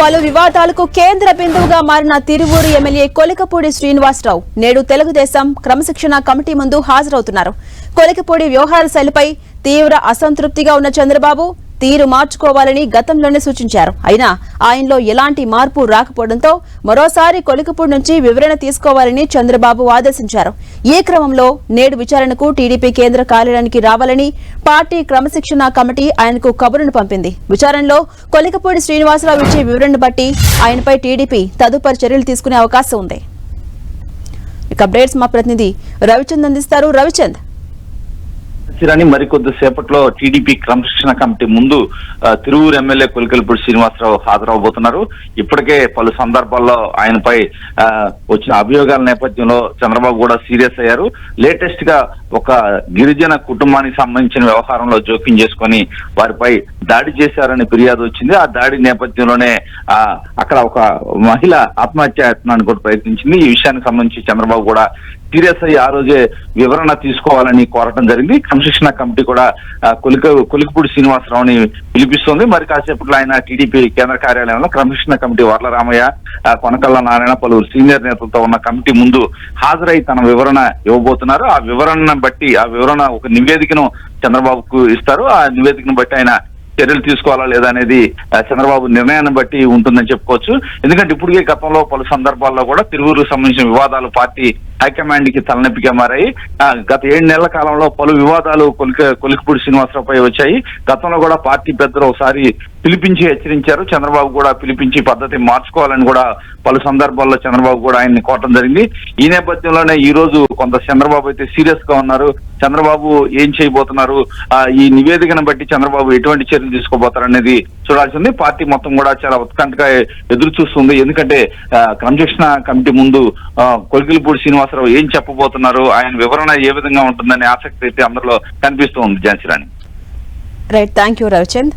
పలు వివాదాలకు కేంద్ర బిందువుగా మారిన తిరువూరు ఎమ్మెల్యే కొలికపూడి శ్రీనివాసరావు నేడు తెలుగుదేశం క్రమశిక్షణ కమిటీ ముందు హాజరవుతున్నారు. కొలికపూడి వ్యవహార శైలిపై తీవ్ర అసంతృప్తిగా ఉన్న చంద్రబాబు తీరు మార్చుకోవాలని గతంలోనే సూచించారు. అయినా ఆయనలో ఎలాంటి మార్పు రాకపోవడంతో మరోసారి కొలికపూడి నుంచి వివరణ తీసుకోవాలని చంద్రబాబు ఆదేశించారు. ఈ క్రమంలో నేడు విచారణకు టీడీపీ కేంద్ర కార్యాలయానికి రావాలని పార్టీ క్రమశిక్షణ కమిటీ ఆయనకు కబురును పంపింది. విచారణలో కొలికపూడి శ్రీనివాసరావు ఇచ్చే వివరణను బట్టి ఆయనపై టీడీపీ తదుపరి చర్యలు తీసుకునే అవకాశం ఉంది. ఇక అప్డేట్స్ మా ప్రతినిధి రవిచంద్ అందిస్తారు. రవిచంద్, మరికొద్ది సేపట్లో టీడీపీ క్రమశిక్షణ కమిటీ ముందు తిరువూరు ఎమ్మెల్యే కొలికలపూడి శ్రీనివాసరావు హాజరవబోతున్నారు. ఇప్పటికే పలు సందర్భాల్లో ఆయనపై వచ్చిన అభియోగాల నేపథ్యంలో చంద్రబాబు కూడా సీరియస్ అయ్యారు. లేటెస్ట్ గా ఒక గిరిజన కుటుంబానికి సంబంధించిన వ్యవహారంలో జోక్యం చేసుకుని వారిపై దాడి చేశారని ఫిర్యాదు వచ్చింది. ఆ దాడి నేపథ్యంలోనే అక్కడ ఒక మహిళ ఆత్మహత్యాయత్నానికి కూడా ప్రయత్నించింది. ఈ విషయానికి సంబంధించి చంద్రబాబు కూడా సీరియస్ అయ్యి ఆ రోజే వివరణ తీసుకోవాలని కోరటం జరిగింది. క్రమశిక్షణ కమిటీ కూడా కొలికపూడి శ్రీనివాసరావుని పిలిపిస్తోంది. మరి కాసేపట్లో ఆయన టీడీపీ కేంద్ర కార్యాలయంలో క్రమశిక్షణ కమిటీ వర్లరామయ్య, కొనకళ్ళ నారాయణ, పలువురు సీనియర్ నేతలతో ఉన్న కమిటీ ముందు హాజరై తన వివరణ ఇవ్వబోతున్నారు. ఆ వివరణను బట్టి ఆ వివరణ ఒక నివేదికను చంద్రబాబుకు ఇస్తారు. ఆ నివేదికను బట్టి ఆయన చర్యలు తీసుకోవాలా లేదా అనేది చంద్రబాబు నిర్ణయాన్ని బట్టి ఉంటుందని చెప్పుకోవచ్చు. ఎందుకంటే ఇప్పటికే గతంలో పలు సందర్భాల్లో కూడా తిరువూరుకు సంబంధించిన వివాదాలు పార్టీ హైకమాండ్ కి తలనొప్పిగా మారాయి. గత 7 నెలల కాలంలో పలు వివాదాలు కొలికపూడి శ్రీనివాసరావుపై వచ్చాయి. గతంలో కూడా పార్టీ పెద్దలు ఒకసారి పిలిపించి హెచ్చరించారు. చంద్రబాబు కూడా పిలిపించి పద్ధతి మార్చుకోవాలని కూడా పలు సందర్భాల్లో చంద్రబాబు కూడా ఆయన్ని కోరటం జరిగింది. ఈ నేపథ్యంలోనే ఈ రోజు కొంత చంద్రబాబు అయితే సీరియస్ గా ఉన్నారు. చంద్రబాబు ఏం చేయబోతున్నారు, ఈ నివేదికను బట్టి చంద్రబాబు ఎటువంటి చర్యలు తీసుకోబోతారు అనేది చూడాల్సి ఉంది. పార్టీ మొత్తం కూడా చాలా ఉత్కంఠగా ఎదురు చూస్తుంది. ఎందుకంటే క్రమశిక్షణ కమిటీ ముందు కొలికలపూడి శ్రీనివాసరావు ఏం చెప్పబోతున్నారు, ఆయన వివరణ ఏ విధంగా ఉంటుందనే ఆసక్తి అయితే అందరిలో కనిపిస్తూ ఉంది. Jhansi Rani. Right, thank you Ravichand.